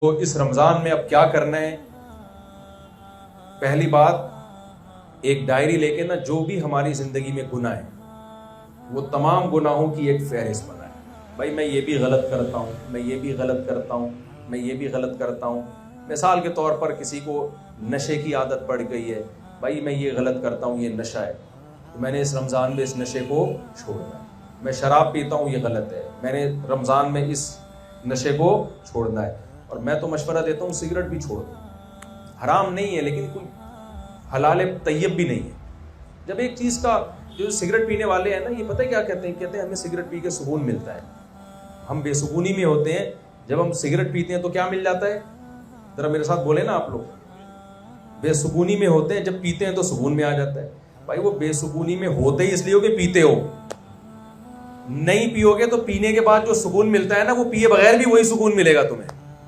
तो इस रमज़ान में अब क्या करना है? पहली बात, एक डायरी लेके ना जो भी हमारी ज़िंदगी में गुनाह है वो तमाम गुनाहों की एक फहरिस्त बनाए। भाई मैं ये भी गलत करता हूँ, मैं ये भी गलत करता हूँ, मैं ये भी गलत करता हूँ। मिसाल के तौर पर किसी को नशे की आदत पड़ गई है, भाई मैं ये गलत करता हूँ, ये नशा है, तो मैंने इस रमज़ान में इस नशे को छोड़ना है। मैं शराब पीता हूँ, ये गलत है, मैंने रमज़ान में इस नशे को छोड़ना है। और मैं तो मशवरा देता हूँ सिगरेट भी छोड़ दो, हराम नहीं है लेकिन कोई हलाल तैयब भी नहीं है। जब एक चीज़ का, जो सिगरेट पीने वाले हैं ना, ये पता है क्या कहते हैं? कहते हैं हमें सिगरेट पी के सुकून मिलता है। हम बेसुकूनी में होते हैं, जब हम सिगरेट पीते हैं तो क्या मिल जाता है? जरा मेरे साथ बोले ना आप लोग। बेसुकूनी में होते हैं, जब पीते हैं तो सुकून में आ जाता है। भाई वो बेसुकूनी में होते ही इसलिए हो कि पीते हो। नहीं पियोगे तो पीने के बाद जो सुकून मिलता है ना, वो पिए बगैर भी वही सुकून मिलेगा तुम्हें।